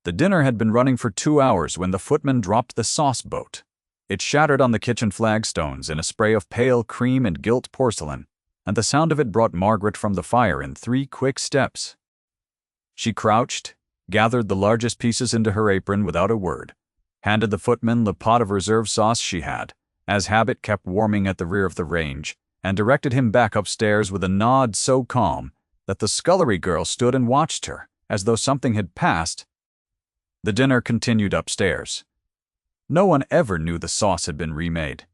The dinner had been running for 2 hours when the footman dropped the sauce boat. It shattered on the kitchen flagstones in a spray of pale cream and gilt porcelain, and the sound of it brought Margaret from the fire in 3 quick steps. She crouched, gathered the largest pieces into her apron without a word, handed the footman the pot of reserve sauce she had, as habit kept warming at the rear of the range, and directed him back upstairs with a nod so calm that the scullery girl stood and watched her, as though something had passed. The dinner continued upstairs. No one ever knew the sauce had been remade.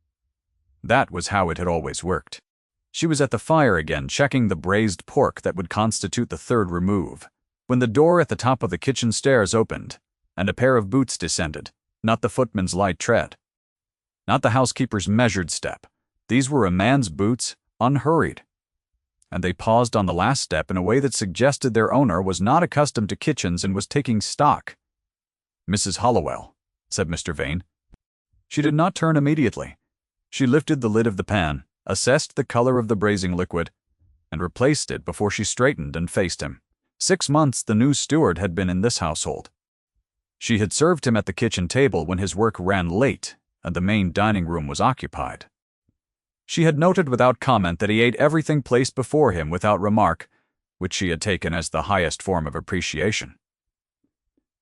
That was how it had always worked. She was at the fire again, checking the braised pork that would constitute the 3rd remove, when the door at the top of the kitchen stairs opened, and a pair of boots descended, not the footman's light tread, not the housekeeper's measured step. These were a man's boots, unhurried. And they paused on the last step in a way that suggested their owner was not accustomed to kitchens and was taking stock. "Mrs. Hollowell," said Mr. Vane. She did not turn immediately. She lifted the lid of the pan, assessed the color of the braising liquid, and replaced it before she straightened and faced him. 6 months the new steward had been in this household. She had served him at the kitchen table when his work ran late and the main dining room was occupied. She had noted without comment that he ate everything placed before him without remark, which she had taken as the highest form of appreciation.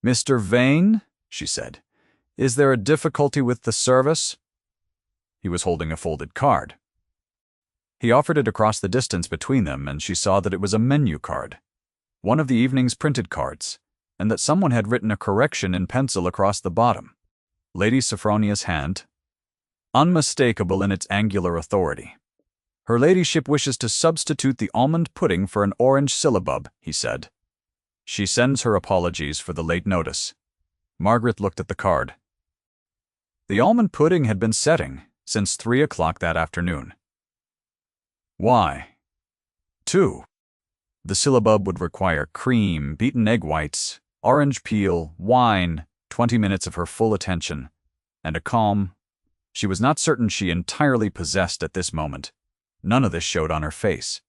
"Mr. Vane," she said, "is there a difficulty with the service?" He was holding a folded card. He offered it across the distance between them, and she saw that it was a menu card, one of the evening's printed cards, and that someone had written a correction in pencil across the bottom. Lady Sophronia's hand, unmistakable in its angular authority. "Her ladyship wishes to substitute the almond pudding for an orange syllabub," he said. "She sends her apologies for the late notice." Margaret looked at the card. The almond pudding had been setting since 3 o'clock that afternoon. Why? 2. The syllabub would require cream, beaten egg whites, orange peel, wine, 20 minutes of her full attention, and a calm she was not certain she entirely possessed at this moment. None of this showed on her face.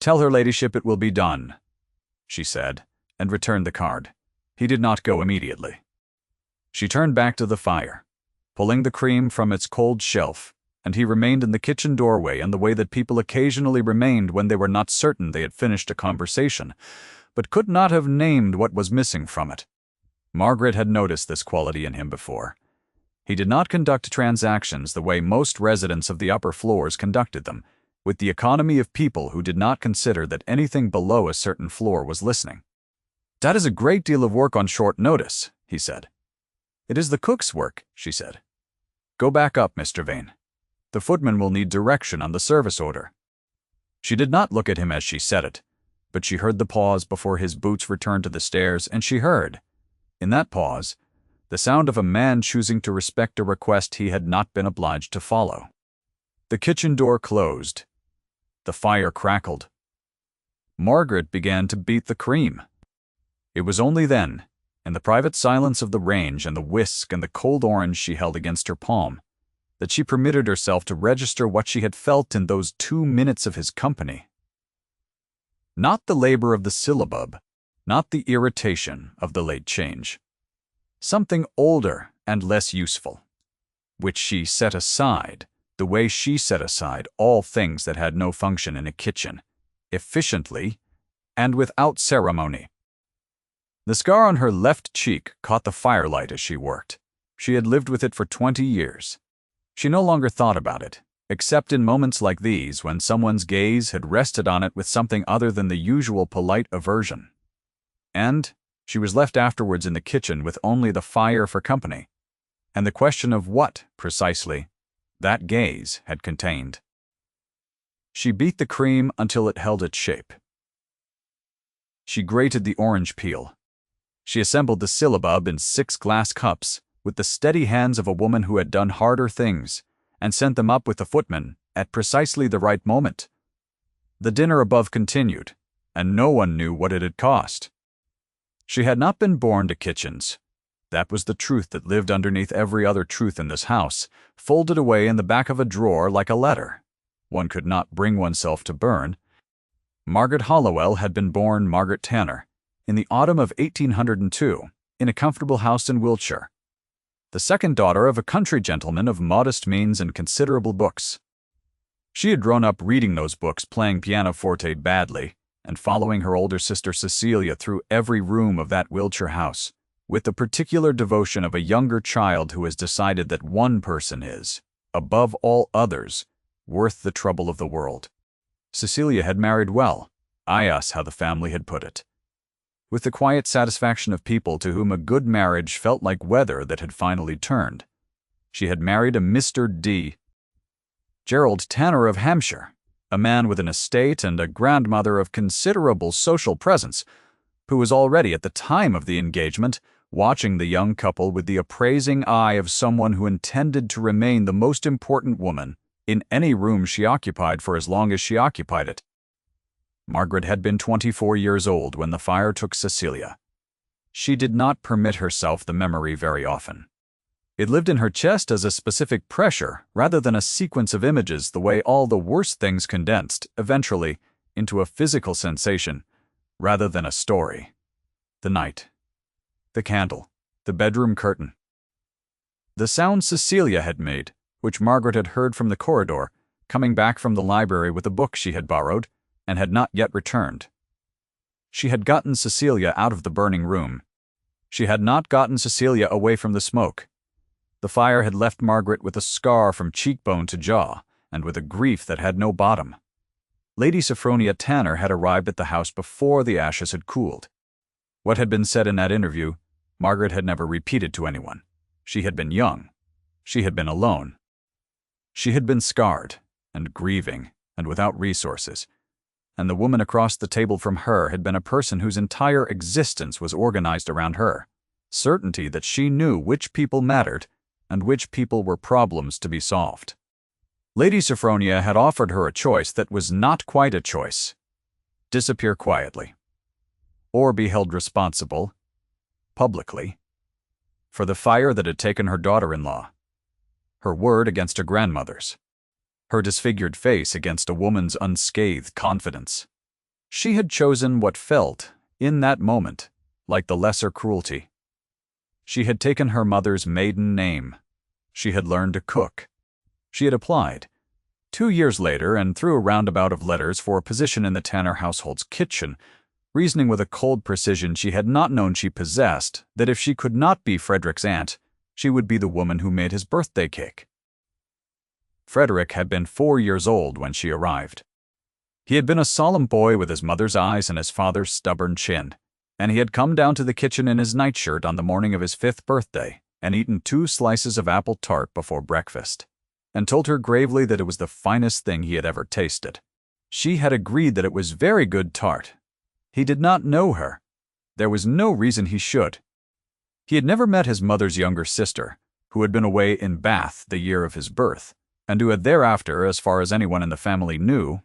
"Tell her ladyship it will be done," she said, and returned the card. He did not go immediately. She turned back to the fire, pulling the cream from its cold shelf, and he remained in the kitchen doorway in the way that people occasionally remained when they were not certain they had finished a conversation, but could not have named what was missing from it. Margaret had noticed this quality in him before. He did not conduct transactions the way most residents of the upper floors conducted them, with the economy of people who did not consider that anything below a certain floor was listening. "That is a great deal of work on short notice," he said. "It is the cook's work," she said. "Go back up, Mr. Vane. The footman will need direction on the service order." She did not look at him as she said it, but she heard the pause before his boots returned to the stairs, and she heard, in that pause, the sound of a man choosing to respect a request he had not been obliged to follow. The kitchen door closed. The fire crackled. Margaret began to beat the cream. It was only then, in the private silence of the range and the whisk and the cold orange she held against her palm, that she permitted herself to register what she had felt in those 2 minutes of his company. Not the labor of the syllabub, not the irritation of the late change. Something older and less useful, which she set aside, the way she set aside all things that had no function in a kitchen, efficiently and without ceremony. The scar on her left cheek caught the firelight as she worked. She had lived with it for 20 years. She no longer thought about it, except in moments like these when someone's gaze had rested on it with something other than the usual polite aversion. And she was left afterwards in the kitchen with only the fire for company, and the question of what, precisely, that gaze had contained. She beat the cream until it held its shape. She grated the orange peel. She assembled the syllabub in 6 glass cups with the steady hands of a woman who had done harder things, and sent them up with the footman at precisely the right moment. The dinner above continued, and no one knew what it had cost. She had not been born to kitchens. That was the truth that lived underneath every other truth in this house, folded away in the back of a drawer like a letter. One could not bring oneself to burn. Margaret Hollowell had been born Margaret Tanner in the autumn of 1802, in a comfortable house in Wiltshire. The second daughter of a country gentleman of modest means and considerable books. She had grown up reading those books, playing pianoforte badly, and following her older sister Cecilia through every room of that Wiltshire house, with the particular devotion of a younger child who has decided that one person is, above all others, worth the trouble of the world. Cecilia had married well, as how the family had put it, with the quiet satisfaction of people to whom a good marriage felt like weather that had finally turned. She had married a Mr. D. Gerald Tanner of Hampshire, a man with an estate and a grandmother of considerable social presence, who was already at the time of the engagement watching the young couple with the appraising eye of someone who intended to remain the most important woman in any room she occupied for as long as she occupied it. Margaret had been 24 years old when the fire took Cecilia. She did not permit herself the memory very often. It lived in her chest as a specific pressure rather than a sequence of images, the way all the worst things condensed, eventually, into a physical sensation rather than a story. The night. The candle. The bedroom curtain. The sound Cecilia had made, which Margaret had heard from the corridor, coming back from the library with a book she had borrowed and had not yet returned. She had gotten Cecilia out of the burning room. She had not gotten Cecilia away from the smoke. The fire had left Margaret with a scar from cheekbone to jaw, and with a grief that had no bottom. Lady Sophronia Tanner had arrived at the house before the ashes had cooled. What had been said in that interview, Margaret had never repeated to anyone. She had been young. She had been alone. She had been scarred, and grieving, and without resources. And the woman across the table from her had been a person whose entire existence was organized around her. Certainty that she knew which people mattered and which people were problems to be solved. Lady Sophronia had offered her a choice that was not quite a choice. Disappear quietly. Or be held responsible, publicly, for the fire that had taken her daughter-in-law. Her word against her grandmother's. Her disfigured face against a woman's unscathed confidence. She had chosen what felt, in that moment, like the lesser cruelty. She had taken her mother's maiden name. She had learned to cook. She had applied, 2 years later and through a roundabout of letters, for a position in the Tanner household's kitchen, reasoning with a cold precision she had not known she possessed that if she could not be Frederick's aunt, she would be the woman who made his birthday cake. Frederick had been 4 years old when she arrived. He had been a solemn boy with his mother's eyes and his father's stubborn chin, and he had come down to the kitchen in his nightshirt on the morning of his 5th birthday and eaten 2 slices of apple tart before breakfast, and told her gravely that it was the finest thing he had ever tasted. She had agreed that it was very good tart. He did not know her. There was no reason he should. He had never met his mother's younger sister, who had been away in Bath the year of his birth, and who had thereafter, as far as anyone in the family knew,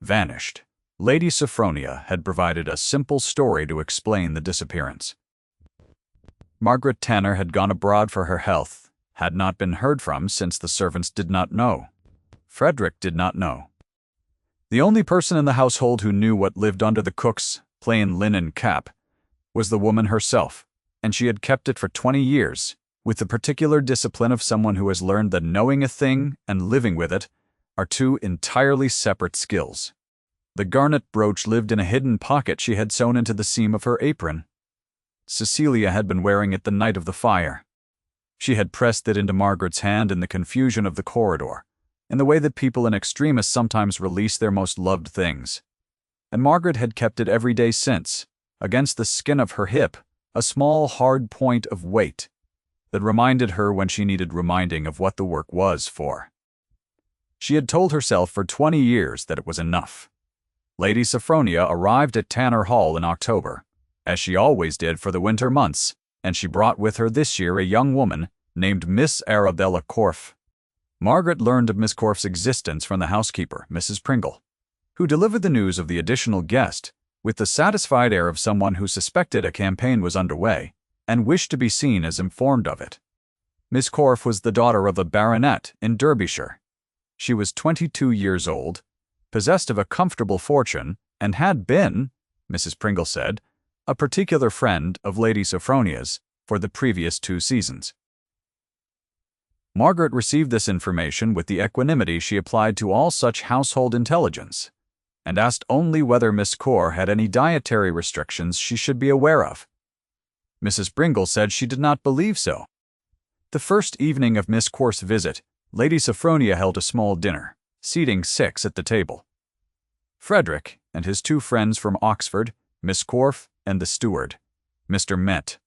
vanished. Lady Sophronia had provided a simple story to explain the disappearance. Margaret Tanner had gone abroad for her health, had not been heard from since the servants did not know. Frederick did not know. The only person in the household who knew what lived under the cook's plain linen cap was the woman herself, and she had kept it for 20 years, with the particular discipline of someone who has learned that knowing a thing and living with it are 2 entirely separate skills. The garnet brooch lived in a hidden pocket she had sewn into the seam of her apron. Cecilia had been wearing it the night of the fire. She had pressed it into Margaret's hand in the confusion of the corridor, in the way that people in extremis sometimes release their most loved things. And Margaret had kept it every day since, against the skin of her hip, a small hard point of weight that reminded her when she needed reminding of what the work was for. She had told herself for 20 years that it was enough. Lady Sophronia arrived at Tanner Hall in October, as she always did for the winter months, and she brought with her this year a young woman named Miss Arabella Corfe. Margaret learned of Miss Corfe's existence from the housekeeper, Mrs. Pringle, who delivered the news of the additional guest with the satisfied air of someone who suspected a campaign was underway and wished to be seen as informed of it. Miss Corfe was the daughter of a baronet in Derbyshire. She was 22 years old, possessed of a comfortable fortune, and had been, Mrs. Pringle said, a particular friend of Lady Sophronia's for the previous 2 seasons. Margaret received this information with the equanimity she applied to all such household intelligence, and asked only whether Miss Core had any dietary restrictions she should be aware of. Mrs. Pringle said she did not believe so. The first evening of Miss Core's visit, Lady Sophronia held a small dinner, seating 6 at the table. Frederick and his 2 friends from Oxford, Miss Corfe and the steward, Mr. Met.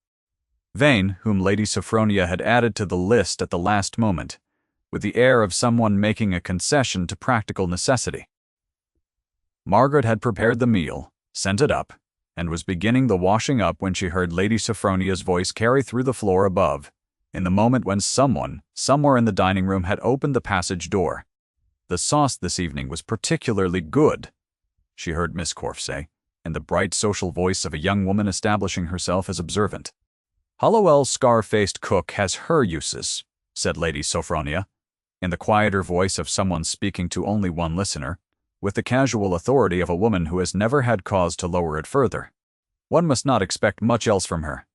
Vane, whom Lady Sophronia had added to the list at the last moment, with the air of someone making a concession to practical necessity. Margaret had prepared the meal, sent it up, and was beginning the washing up when she heard Lady Sophronia's voice carry through the floor above, in the moment when someone, somewhere in the dining room, had opened the passage door. "The sauce this evening was particularly good," she heard Miss Corfe say, in the bright social voice of a young woman establishing herself as observant. "Hollowell's scar-faced cook has her uses," said Lady Sophronia, in the quieter voice of someone speaking to only one listener, with the casual authority of a woman who has never had cause to lower it further. "One must not expect much else from her."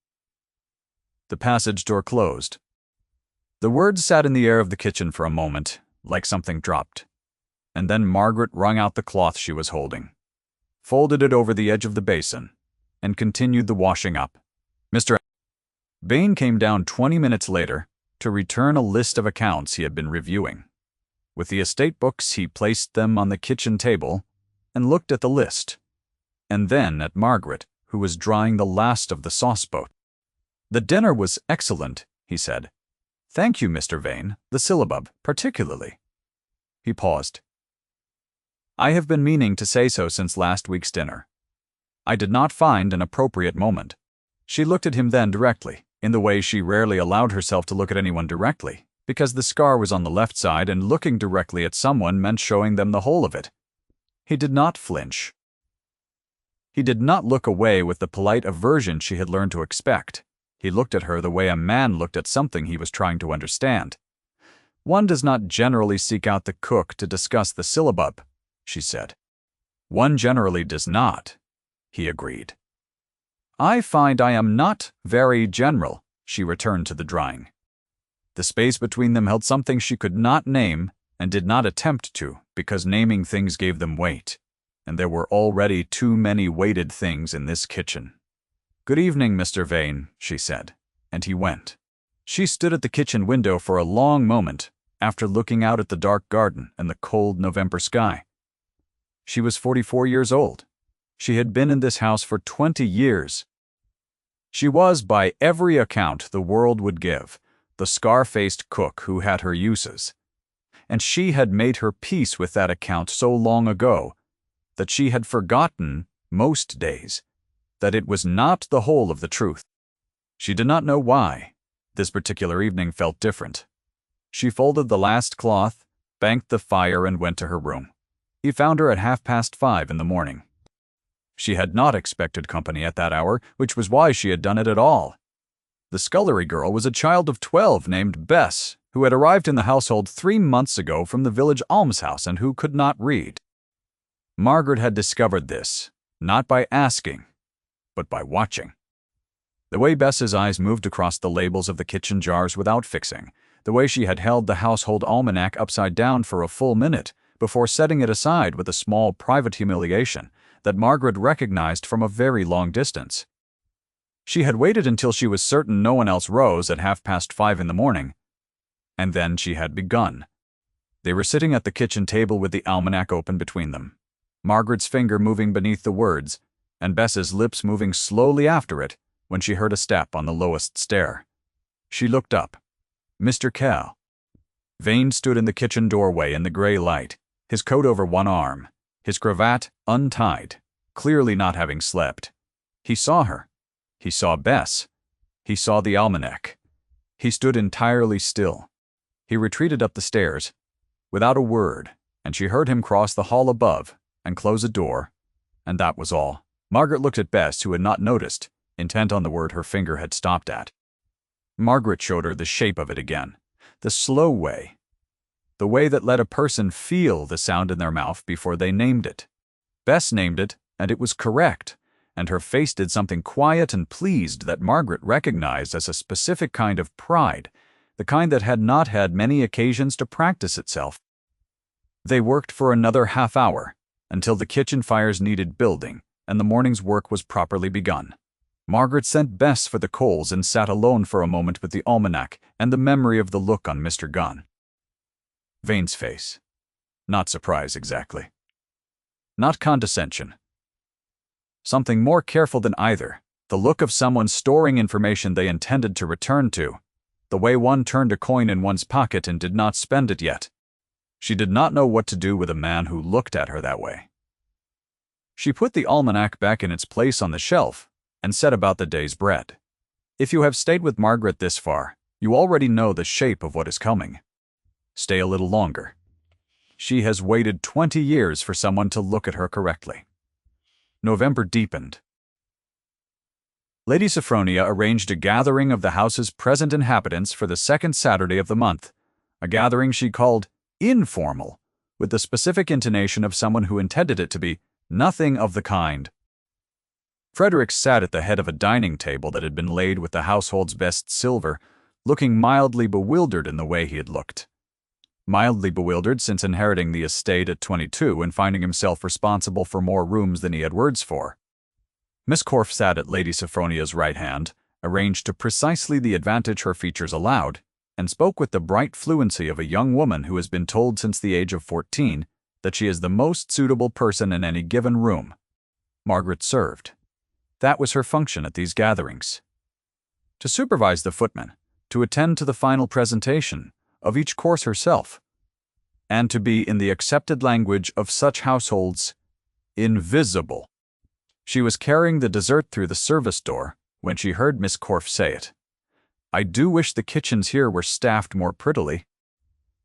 The passage door closed. The words sat in the air of the kitchen for a moment, like something dropped, and then Margaret wrung out the cloth she was holding, folded it over the edge of the basin, and continued the washing up. Mr. Vane came down 20 minutes later to return a list of accounts he had been reviewing. With the estate books, he placed them on the kitchen table and looked at the list, and then at Margaret, who was drying the last of the sauce boat. "The dinner was excellent," he said. "Thank you, Mr. Vane, the syllabub, particularly." He paused. "I have been meaning to say so since last week's dinner. I did not find an appropriate moment." She looked at him then directly, in the way she rarely allowed herself to look at anyone directly, because the scar was on the left side and looking directly at someone meant showing them the whole of it. He did not flinch. He did not look away with the polite aversion she had learned to expect. He looked at her the way a man looked at something he was trying to understand. "One does not generally seek out the cook to discuss the syllabub," she said. "One generally does not," he agreed. "I find I am not very general," she returned to the drying. The space between them held something she could not name and did not attempt to, because naming things gave them weight, and there were already too many weighted things in this kitchen. "Good evening, Mr. Vane," she said, and he went. She stood at the kitchen window for a long moment, after looking out at the dark garden and the cold November sky. She was 44 years old. She had been in this house for 20 years. She was, by every account the world would give, the scar-faced cook who had her uses. And she had made her peace with that account so long ago that she had forgotten, most days, that it was not the whole of the truth. She did not know why. This particular evening felt different. She folded the last cloth, banked the fire, and went to her room. He found her at 5:30 in the morning. She had not expected company at that hour, which was why she had done it at all. The scullery girl was a child of 12 named Bess, who had arrived in the household 3 months ago from the village almshouse and who could not read. Margaret had discovered this, not by asking, but by watching. The way Bess's eyes moved across the labels of the kitchen jars without fixing, the way she had held the household almanac upside down for a full minute before setting it aside with a small private humiliation that Margaret recognized from a very long distance. She had waited until she was certain no one else rose at 5:30 in the morning, and then she had begun. They were sitting at the kitchen table with the almanac open between them, Margaret's finger moving beneath the words, and Bess's lips moving slowly after it, when she heard a step on the lowest stair. She looked up. Mr. Kell. Vane stood in the kitchen doorway in the gray light, his coat over one arm, his cravat untied, clearly not having slept. He saw her. He saw Bess. He saw the almanac. He stood entirely still. He retreated up the stairs, without a word, and she heard him cross the hall above and close a door, and that was all. Margaret looked at Bess, who had not noticed, intent on the word her finger had stopped at. Margaret showed her the shape of it again, the slow way, the way that let a person feel the sound in their mouth before they named it. Bess named it, and it was correct, and her face did something quiet and pleased that Margaret recognized as a specific kind of pride, the kind that had not had many occasions to practice itself. They worked for another half-hour, until the kitchen fires needed building, and the morning's work was properly begun. Margaret sent Bess for the coals and sat alone for a moment with the almanac and the memory of the look on Mr. Gunn. Vane's face. Not surprise, exactly. Not condescension. Something more careful than either, the look of someone storing information they intended to return to, the way one turned a coin in one's pocket and did not spend it yet. She did not know what to do with a man who looked at her that way. She put the almanac back in its place on the shelf and set about the day's bread. If you have stayed with Margaret this far, you already know the shape of what is coming. Stay a little longer. She has waited 20 years for someone to look at her correctly. November deepened. Lady Sophronia arranged a gathering of the house's present inhabitants for the second Saturday of the month, a gathering she called informal, with the specific intonation of someone who intended it to be nothing of the kind. Frederick sat at the head of a dining table that had been laid with the household's best silver, looking mildly bewildered in the way he had looked. Mildly bewildered since inheriting the estate at 22 and finding himself responsible for more rooms than he had words for. Miss Corfe sat at Lady Sophronia's right hand, arranged to precisely the advantage her features allowed, and spoke with the bright fluency of a young woman who has been told since the age of 14 that she is the most suitable person in any given room. Margaret served. That was her function at these gatherings. To supervise the footmen, to attend to the final presentation of each course herself, and to be, in the accepted language of such households, invisible. She was carrying the dessert through the service door when she heard Miss Corfe say it. "I do wish the kitchens here were staffed more prettily."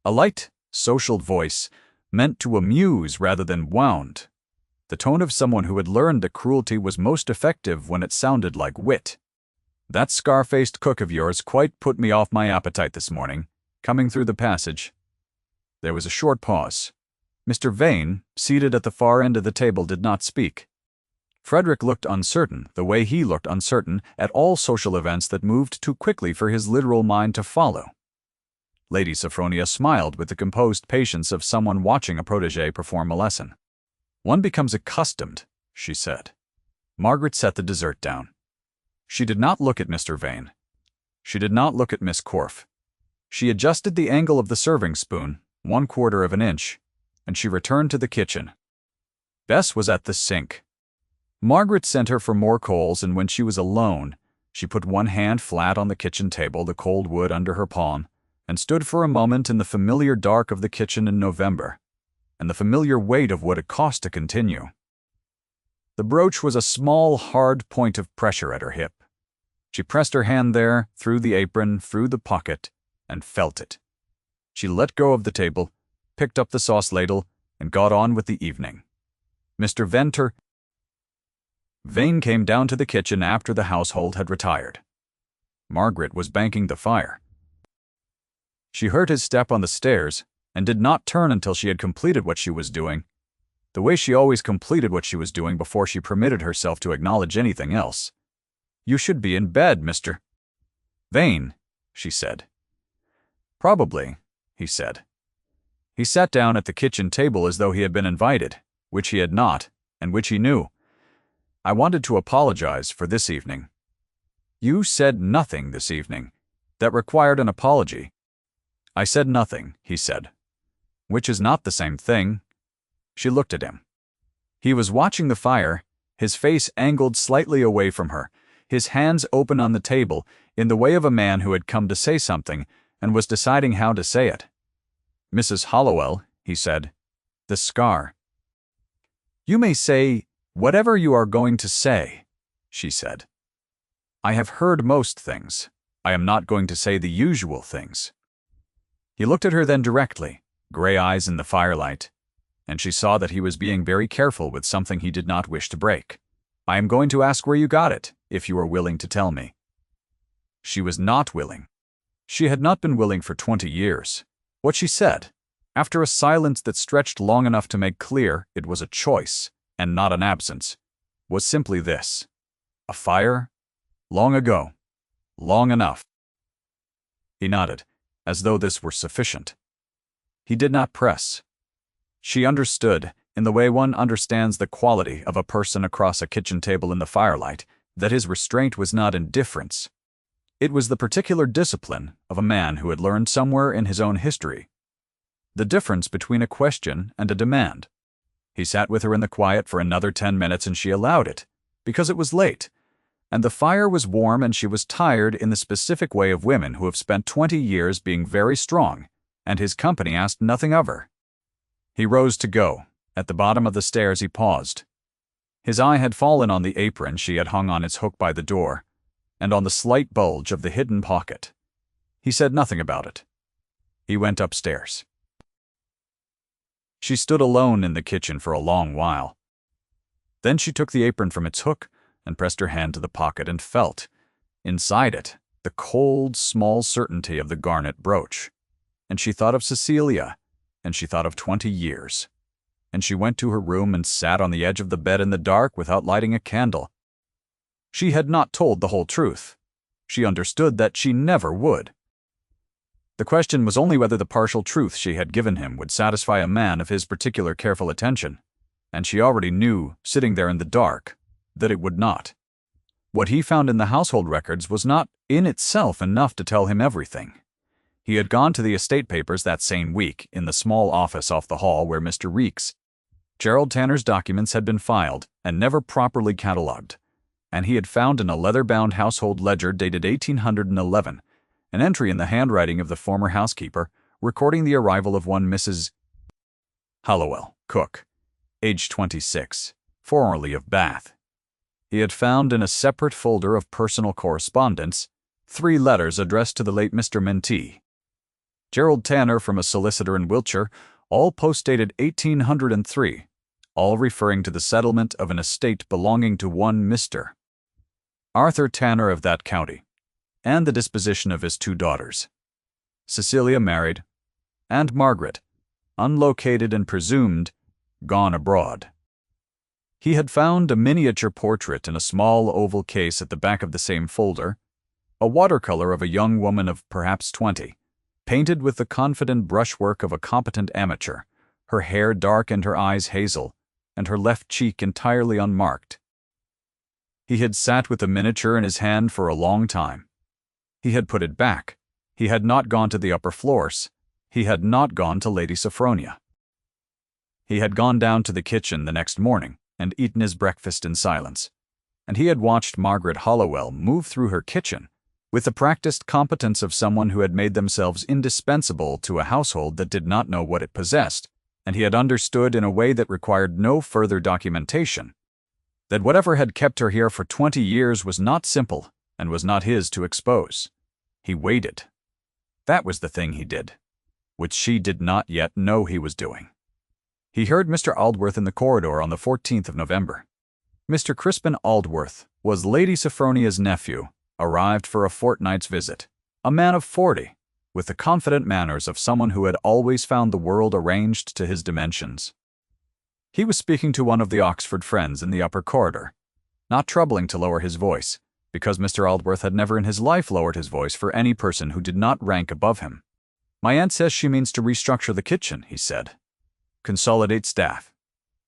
A light, social voice, meant to amuse rather than wound. The tone of someone who had learned that cruelty was most effective when it sounded like wit. "That scar-faced cook of yours quite put me off my appetite this morning, coming through the passage." There was a short pause. Mr. Vane, seated at the far end of the table, did not speak. Frederick looked uncertain, the way he looked uncertain at all social events that moved too quickly for his literal mind to follow. Lady Sophronia smiled with the composed patience of someone watching a protégé perform a lesson. "One becomes accustomed," she said. Margaret set the dessert down. She did not look at Mr. Vane. She did not look at Miss Corfe. She adjusted the angle of the serving spoon, 1/4 of an inch, and she returned to the kitchen. Bess was at the sink. Margaret sent her for more coals, and when she was alone, she put one hand flat on the kitchen table, the cold wood under her palm, and stood for a moment in the familiar dark of the kitchen in November, and the familiar weight of what it cost to continue. The brooch was a small, hard point of pressure at her hip. She pressed her hand there, through the apron, through the pocket, and felt it. She let go of the table, picked up the sauce ladle, and got on with the evening. Mr. Vane came down to the kitchen after the household had retired. Margaret was banking the fire. She heard his step on the stairs and did not turn until she had completed what she was doing, the way she always completed what she was doing before she permitted herself to acknowledge anything else. "You should be in bed, Mr. Vane," she said. "Probably," he said. He sat down at the kitchen table as though he had been invited, which he had not, and which he knew. "I wanted to apologize for this evening." "You said nothing this evening that required an apology." "I said nothing," he said. "Which is not the same thing." She looked at him. He was watching the fire, his face angled slightly away from her, his hands open on the table, in the way of a man who had come to say something and was deciding how to say it. "Mrs. Hallowell," he said, "the scar." "You may say whatever you are going to say," she said. "I have heard most things. I am not going to say the usual things." He looked at her then directly, gray eyes in the firelight, and she saw that he was being very careful with something he did not wish to break. "I am going to ask where you got it, if you are willing to tell me." She was not willing. She had not been willing for 20 years. What she said, after a silence that stretched long enough to make clear it was a choice, and not an absence, was simply this: a fire? Long ago. Long enough. He nodded, as though this were sufficient. He did not press. She understood, in the way one understands the quality of a person across a kitchen table in the firelight, that his restraint was not indifference. It was the particular discipline of a man who had learned somewhere in his own history the difference between a question and a demand. He sat with her in the quiet for another 10 minutes, and she allowed it, because it was late, and the fire was warm, and she was tired in the specific way of women who have spent 20 years being very strong, and his company asked nothing of her. He rose to go. At the bottom of the stairs he paused. His eye had fallen on the apron she had hung on its hook by the door, and on the slight bulge of the hidden pocket. He said nothing about it. He went upstairs. She stood alone in the kitchen for a long while. Then she took the apron from its hook and pressed her hand to the pocket and felt, inside it, the cold, small certainty of the garnet brooch. And she thought of Cecilia, and she thought of 20 years. And she went to her room and sat on the edge of the bed in the dark without lighting a candle. She had not told the whole truth. She understood that she never would. The question was only whether the partial truth she had given him would satisfy a man of his particular careful attention, and she already knew, sitting there in the dark, that it would not. What he found in the household records was not in itself enough to tell him everything. He had gone to the estate papers that same week in the small office off the hall where Mr. Reeks. Gerald Tanner's documents had been filed and never properly catalogued, and he had found in a leather-bound household ledger dated 1811 an entry in the handwriting of the former housekeeper recording the arrival of one Mrs. Hallowell, cook, aged 26, formerly of Bath. He had found in a separate folder of personal correspondence 3 letters addressed to the late Mr. Mentee. Gerald Tanner from a solicitor in Wiltshire, all post-dated 1803, all referring to the settlement of an estate belonging to one Mr. Arthur Tanner of that county, and the disposition of his 2 daughters, Cecilia married, and Margaret, unlocated and presumed, gone abroad. He had found a miniature portrait in a small oval case at the back of the same folder, a watercolor of a young woman of perhaps 20, painted with the confident brushwork of a competent amateur, her hair dark and her eyes hazel, and her left cheek entirely unmarked. He had sat with the miniature in his hand for a long time. He had put it back. He had not gone to the upper floors. He had not gone to Lady Sophronia. He had gone down to the kitchen the next morning and eaten his breakfast in silence, and he had watched Margaret Hallowell move through her kitchen with the practiced competence of someone who had made themselves indispensable to a household that did not know what it possessed, and he had understood in a way that required no further documentation that whatever had kept her here for 20 years was not simple and was not his to expose. He waited. That was the thing he did, which she did not yet know he was doing. He heard Mr. Aldworth in the corridor on the 14th of November. Mr. Crispin Aldworth was Lady Sophronia's nephew, arrived for a fortnight's visit, a man of 40, with the confident manners of someone who had always found the world arranged to his dimensions. He was speaking to one of the Oxford friends in the upper corridor, not troubling to lower his voice, because Mr. Aldworth had never in his life lowered his voice for any person who did not rank above him. "My aunt says she means to restructure the kitchen," he said. "Consolidate staff.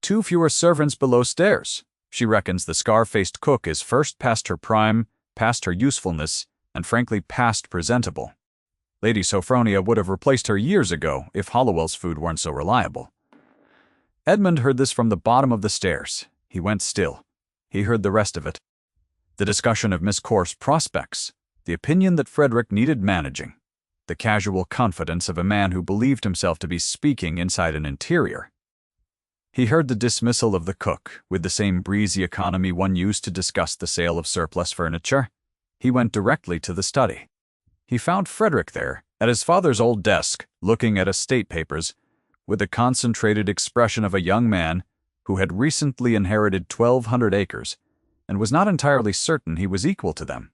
2 fewer servants below stairs. She reckons the scar-faced cook is first past her prime, past her usefulness, and frankly past presentable. Lady Sophronia would have replaced her years ago if Hallowell's food weren't so reliable." Edmund heard this from the bottom of the stairs. He went still. He heard the rest of it. The discussion of Miss Corf's prospects, the opinion that Frederick needed managing, the casual confidence of a man who believed himself to be speaking inside an interior. He heard the dismissal of the cook with the same breezy economy one used to discuss the sale of surplus furniture. He went directly to the study. He found Frederick there, at his father's old desk, looking at estate papers, with the concentrated expression of a young man who had recently inherited 1,200 acres and was not entirely certain he was equal to them.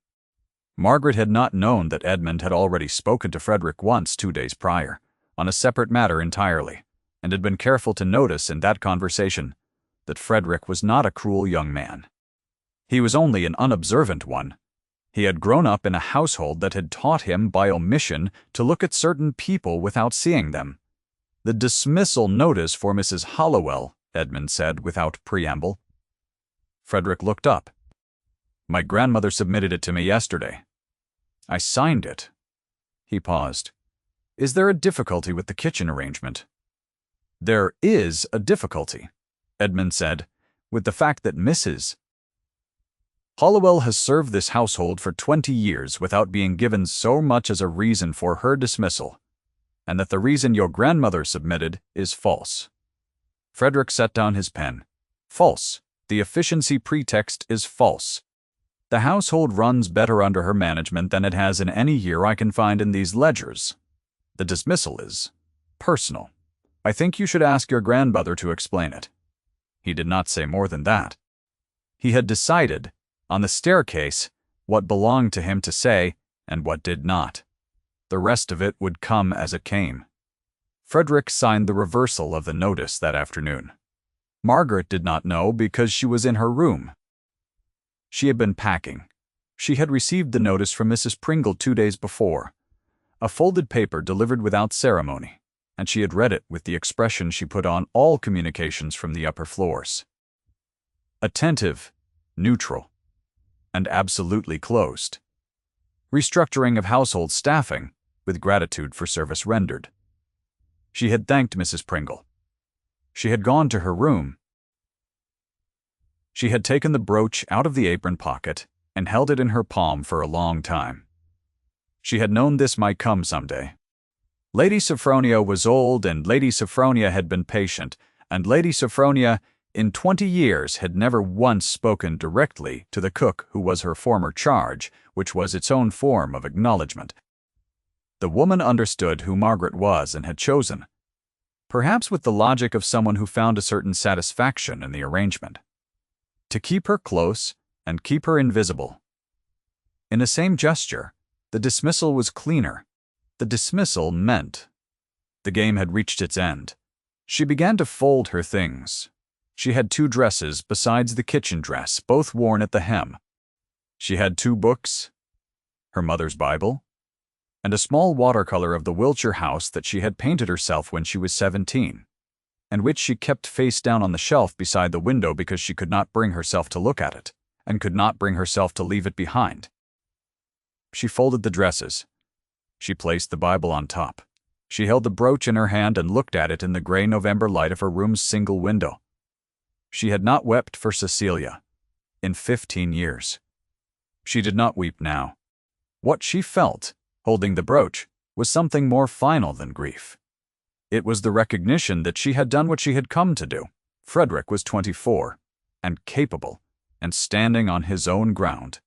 Margaret had not known that Edmund had already spoken to Frederick once 2 days prior, on a separate matter entirely, and had been careful to notice in that conversation that Frederick was not a cruel young man. He was only an unobservant one. He had grown up in a household that had taught him by omission to look at certain people without seeing them. "The dismissal notice for Mrs. Hollowell," Edmund said without preamble. Frederick looked up. "My grandmother submitted it to me yesterday. I signed it." He paused. "Is there a difficulty with the kitchen arrangement?" "There is a difficulty," Edmund said, "with the fact that Mrs. Hollowell has served this household for 20 years without being given so much as a reason for her dismissal, and that the reason your grandmother submitted is false." Frederick set down his pen. "False. The efficiency pretext is false. The household runs better under her management than it has in any year I can find in these ledgers. The dismissal is personal. I think you should ask your grandmother to explain it." He did not say more than that. He had decided, on the staircase, what belonged to him to say and what did not. The rest of it would come as it came. Frederick signed the reversal of the notice that afternoon. Margaret did not know because she was in her room. She had been packing. She had received the notice from Mrs. Pringle 2 days before, a folded paper delivered without ceremony, and she had read it with the expression she put on all communications from the upper floors. Attentive, neutral, and absolutely closed. Restructuring of household staffing, with gratitude for service rendered. She had thanked Mrs. Pringle. She had gone to her room. She had taken the brooch out of the apron pocket and held it in her palm for a long time. She had known this might come someday. Lady Sophronia was old, and Lady Sophronia had been patient, and Lady Sophronia, in 20 years, had never once spoken directly to the cook who was her former charge, which was its own form of acknowledgment. The woman understood who Margaret was and had chosen, perhaps with the logic of someone who found a certain satisfaction in the arrangement, to keep her close and keep her invisible. In the same gesture, the dismissal was cleaner. The dismissal meant the game had reached its end. She began to fold her things. She had 2 dresses besides the kitchen dress, both worn at the hem. She had 2 books, her mother's Bible, and a small watercolor of the Wiltshire house that she had painted herself when she was 17, and which she kept face down on the shelf beside the window because she could not bring herself to look at it, and could not bring herself to leave it behind. She folded the dresses. She placed the Bible on top. She held the brooch in her hand and looked at it in the gray November light of her room's single window. She had not wept for Cecilia in 15 years. She did not weep now. What she felt, holding the brooch, was something more final than grief. It was the recognition that she had done what she had come to do. Frederick was 24, and capable, and standing on his own ground.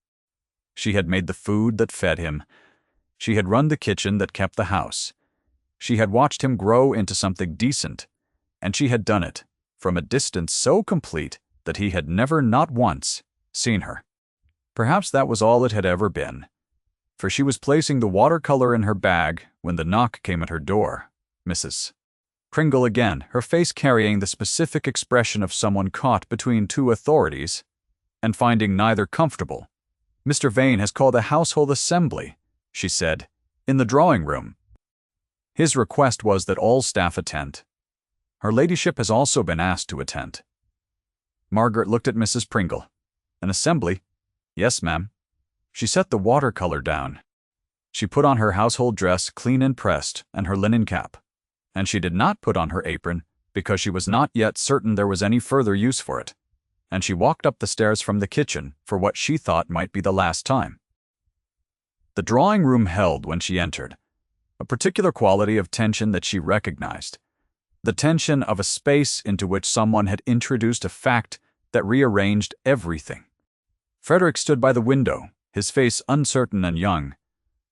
She had made the food that fed him. She had run the kitchen that kept the house. She had watched him grow into something decent, and she had done it from a distance so complete that he had never, not once, seen her. Perhaps that was all it had ever been, for she was placing the watercolor in her bag when the knock came at her door. Mrs. Pringle again, her face carrying the specific expression of someone caught between 2 authorities and finding neither comfortable. "Mr. Vane has called a household assembly," she said, "in the drawing room. His request was that all staff attend. Her ladyship has also been asked to attend." Margaret looked at Mrs. Pringle. "An assembly?" "Yes, ma'am." She set the watercolor down. She put on her household dress, clean and pressed, and her linen cap. And she did not put on her apron because she was not yet certain there was any further use for it. And she walked up the stairs from the kitchen for what she thought might be the last time. The drawing room held, when she entered, a particular quality of tension that she recognized. The tension of a space into which someone had introduced a fact that rearranged everything. Frederick stood by the window, his face uncertain and young.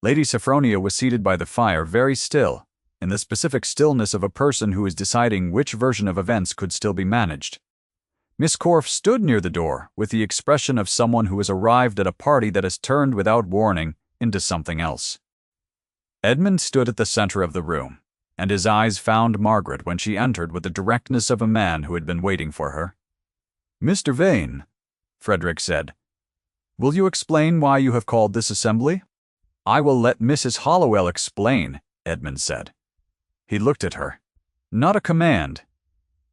Lady Sophronia was seated by the fire, very still, in the specific stillness of a person who is deciding which version of events could still be managed. Miss Corfe stood near the door with the expression of someone who has arrived at a party that has turned without warning into something else. Edmund stood at the center of the room, and his eyes found Margaret when she entered with the directness of a man who had been waiting for her. "Mr. Vane," Frederick said, Will you explain why you have called this assembly? I will let Mrs. Hollowell explain, Edmund said. He looked at her. Not a command.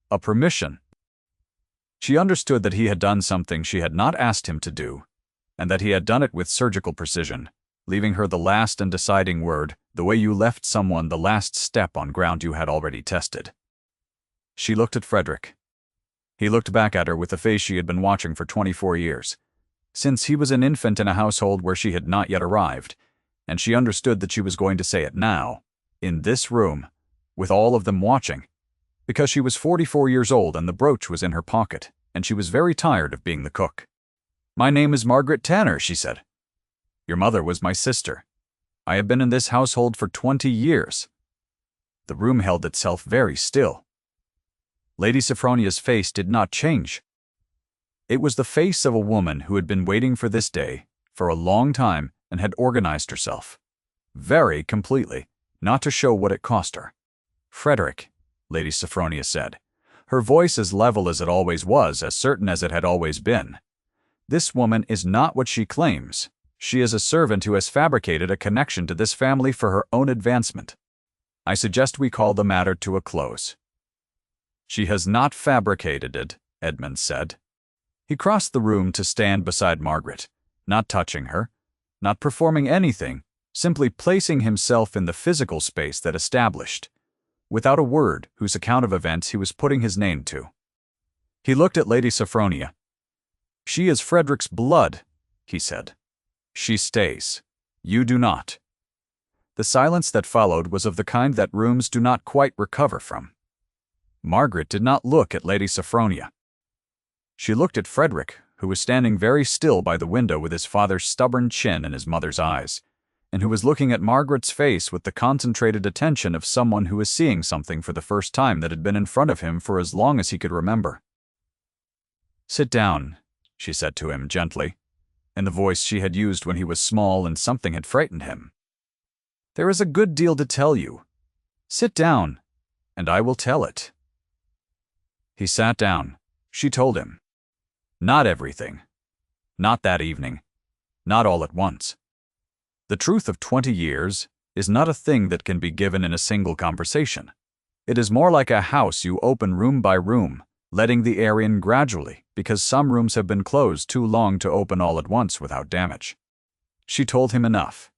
A permission. She understood that he had done something she had not asked him to do, and that he had done it with surgical precision, leaving her the last and deciding word, the way you left someone the last step on ground you had already tested. She looked at Frederick. He looked back at her with the face she had been watching for 24 years, since he was an infant in a household where she had not yet arrived, and she understood that she was going to say it now, in this room, with all of them watching, because she was 44 years old and the brooch was in her pocket, and she was very tired of being the cook. My name is Margaret Tanner, she said. Your mother was my sister. I have been in this household for 20 years. The room held itself very still. Lady Sophronia's face did not change. It was the face of a woman who had been waiting for this day for a long time and had organized herself, very completely, not to show what it cost her. Frederick, Lady Sophronia said, her voice as level as it always was, as certain as it had always been. This woman is not what she claims. She is a servant who has fabricated a connection to this family for her own advancement. I suggest we call the matter to a close. She has not fabricated it, Edmund said. He crossed the room to stand beside Margaret, not touching her, not performing anything, simply placing himself in the physical space that established, without a word, whose account of events he was putting his name to. He looked at Lady Sophronia. She is Frederick's blood, he said. She stays. You do not. The silence that followed was of the kind that rooms do not quite recover from. Margaret did not look at Lady Sophronia. She looked at Frederick, who was standing very still by the window with his father's stubborn chin in his mother's eyes, and who was looking at Margaret's face with the concentrated attention of someone who was seeing something for the first time that had been in front of him for as long as he could remember. Sit down, she said to him gently, in the voice she had used when he was small and something had frightened him. There is a good deal to tell you. Sit down, and I will tell it. He sat down. She told him. Not everything. Not that evening. Not all at once. The truth of 20 years is not a thing that can be given in a single conversation. It is more like a house you open room by room, letting the air in gradually, because some rooms have been closed too long to open all at once without damage. She told him enough.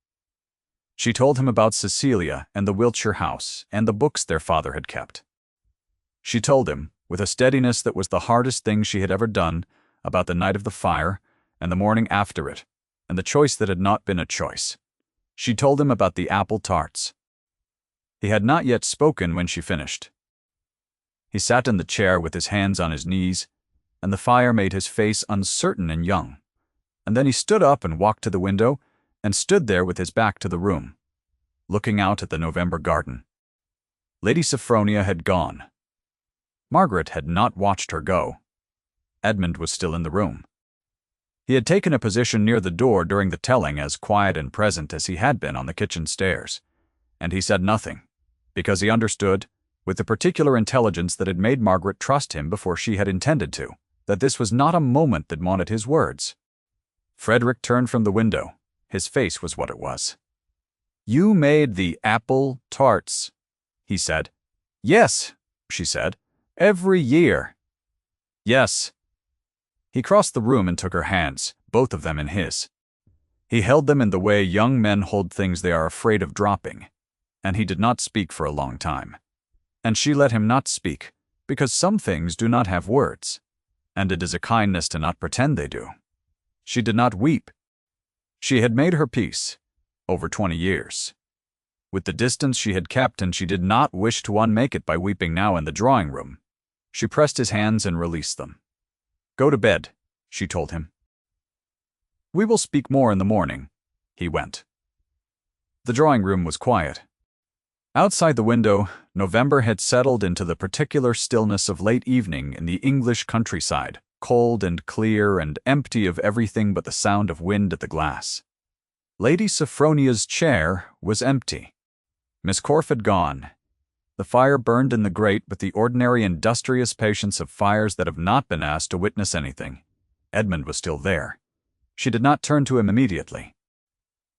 She told him about Cecilia and the Wiltshire house and the books their father had kept. She told him, with a steadiness that was the hardest thing she had ever done, about the night of the fire and the morning after it, and the choice that had not been a choice. She told him about the apple tarts. He had not yet spoken when she finished. He sat in the chair with his hands on his knees, and the fire made his face uncertain and young. And then he stood up and walked to the window, and stood there with his back to the room, looking out at the November garden. Lady Sophronia had gone. Margaret had not watched her go. Edmund was still in the room. He had taken a position near the door during the telling, as quiet and present as he had been on the kitchen stairs, and he said nothing, because he understood, with the particular intelligence that had made Margaret trust him before she had intended to, that this was not a moment that wanted his words. Frederick turned from the window. His face was what it was. You made the apple tarts, he said. Yes, she said. Every year. Yes. He crossed the room and took her hands, both of them in his. He held them in the way young men hold things they are afraid of dropping, and he did not speak for a long time. And she let him not speak, because some things do not have words, and it is a kindness to not pretend they do. She did not weep. She had made her peace, over 20 years, with the distance she had kept, and she did not wish to unmake it by weeping now in the drawing-room. She pressed his hands and released them. Go to bed, she told him. We will speak more in the morning. He went. The drawing-room was quiet. Outside the window, November had settled into the particular stillness of late evening in the English countryside, cold and clear and empty of everything but the sound of wind at the glass. Lady Sophronia's chair was empty. Miss Corfe had gone. The fire burned in the grate with the ordinary industrious patience of fires that have not been asked to witness anything. Edmund was still there. She did not turn to him immediately.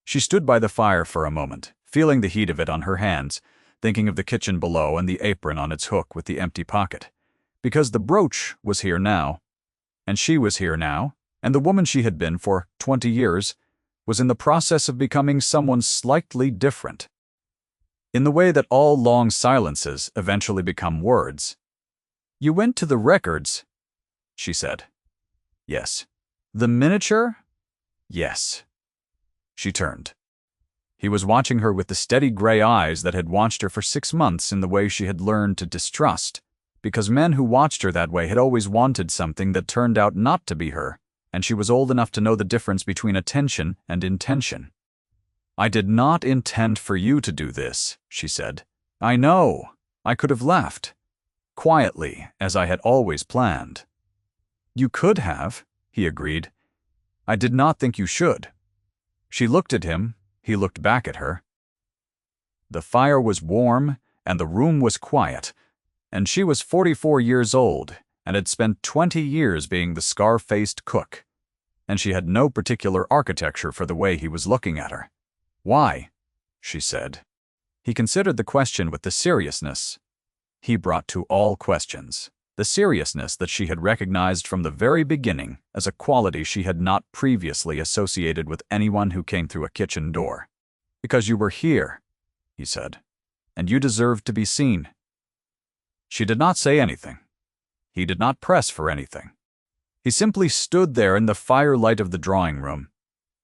She stood by the fire for a moment, feeling the heat of it on her hands, thinking of the kitchen below and the apron on its hook with the empty pocket. Because the brooch was here now, and she was here now, and the woman she had been for 20 years was in the process of becoming someone slightly different. In the way that all long silences eventually become words. "You went to the records," she said. "Yes." "The miniature?" "Yes." She turned. He was watching her with the steady gray eyes that had watched her for 6 months in the way she had learned to distrust, because men who watched her that way had always wanted something that turned out not to be her, and she was old enough to know the difference between attention and intention. "I did not intend for you to do this," she said. "I know. I could have left. Quietly, as I had always planned." "You could have," he agreed. "I did not think you should." She looked at him. He looked back at her. The fire was warm, and the room was quiet, and she was 44 years old and had spent 20 years being the scar-faced cook, and she had no particular architecture for the way he was looking at her. "Why?" she said. He considered the question with the seriousness he brought to all questions, the seriousness that she had recognized from the very beginning as a quality she had not previously associated with anyone who came through a kitchen door. "Because you were here," he said, "and you deserved to be seen." She did not say anything. He did not press for anything. He simply stood there in the firelight of the drawing room,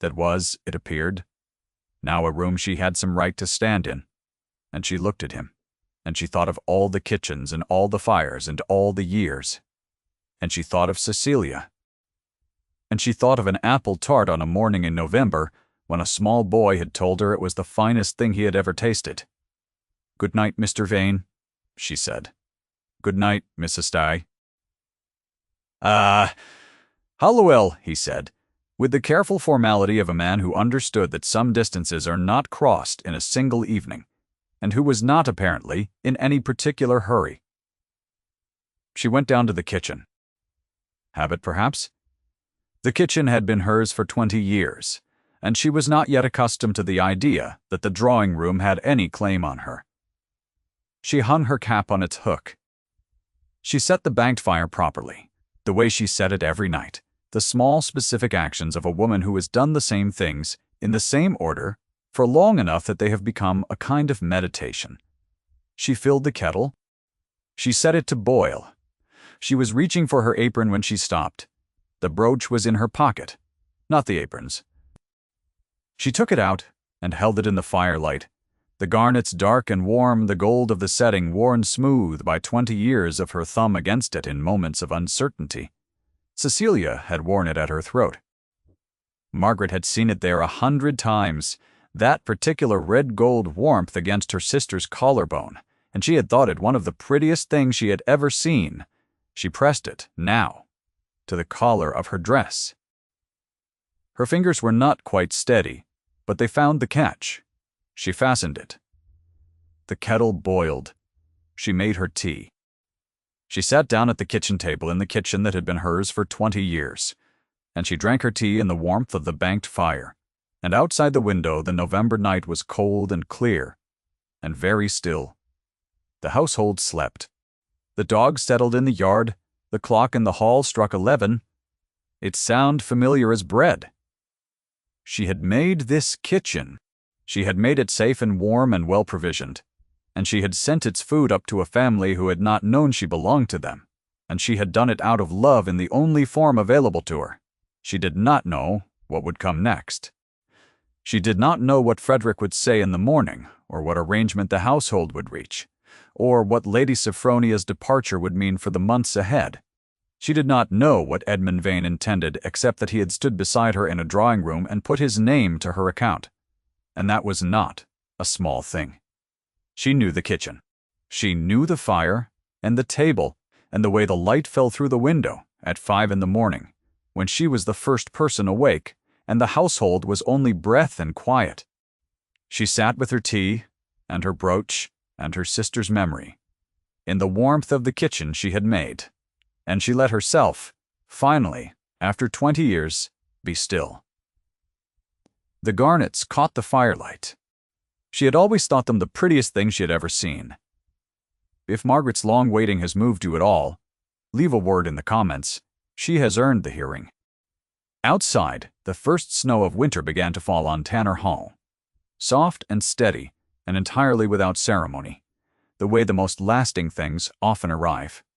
that was, it appeared, now a room she had some right to stand in, and she looked at him, and she thought of all the kitchens and all the fires and all the years, and she thought of Cecilia, and she thought of an apple tart on a morning in November when a small boy had told her it was the finest thing he had ever tasted. "Good night, Mr. Vane," she said. "Good night, Mrs. Stye." Halliwell," he said, with the careful formality of a man who understood that some distances are not crossed in a single evening, and who was not, apparently, in any particular hurry. She went down to the kitchen. Habit, perhaps? The kitchen had been hers for 20 years, and she was not yet accustomed to the idea that the drawing room had any claim on her. She hung her cap on its hook. She set the banked fire properly, the way she set it every night, the small specific actions of a woman who has done the same things, in the same order, for long enough that they have become a kind of meditation. She filled the kettle. She set it to boil. She was reaching for her apron when she stopped. The brooch was in her pocket, not the apron's. She took it out and held it in the firelight, the garnets dark and warm, the gold of the setting worn smooth by 20 years of her thumb against it in moments of uncertainty. Cecilia had worn it at her throat. Margaret had seen it there 100 times, that particular red-gold warmth against her sister's collarbone, and she had thought it one of the prettiest things she had ever seen. She pressed it, now, to the collar of her dress. Her fingers were not quite steady, but they found the catch. She fastened it. The kettle boiled. She made her tea. She sat down at the kitchen table in the kitchen that had been hers for 20 years, and she drank her tea in the warmth of the banked fire, and outside the window the November night was cold and clear, and very still. The household slept. The dogs settled in the yard, the clock in the hall struck 11. It sounded familiar as bread. She had made this kitchen. She had made it safe and warm and well-provisioned, and she had sent its food up to a family who had not known she belonged to them, and she had done it out of love in the only form available to her. She did not know what would come next. She did not know what Frederick would say in the morning, or what arrangement the household would reach, or what Lady Sophronia's departure would mean for the months ahead. She did not know what Edmund Vane intended, except that he had stood beside her in a drawing-room and put his name to her account. And that was not a small thing. She knew the kitchen. She knew the fire, and the table, and the way the light fell through the window at 5 in the morning, when she was the first person awake, and the household was only breath and quiet. She sat with her tea, and her brooch, and her sister's memory, in the warmth of the kitchen she had made, and she let herself, finally, after 20 years, be still. The garnets caught the firelight. She had always thought them the prettiest thing she had ever seen. If Margaret's long waiting has moved you at all, leave a word in the comments. She has earned the hearing. Outside, the first snow of winter began to fall on Tanner Hall. Soft and steady, and entirely without ceremony, the way the most lasting things often arrive.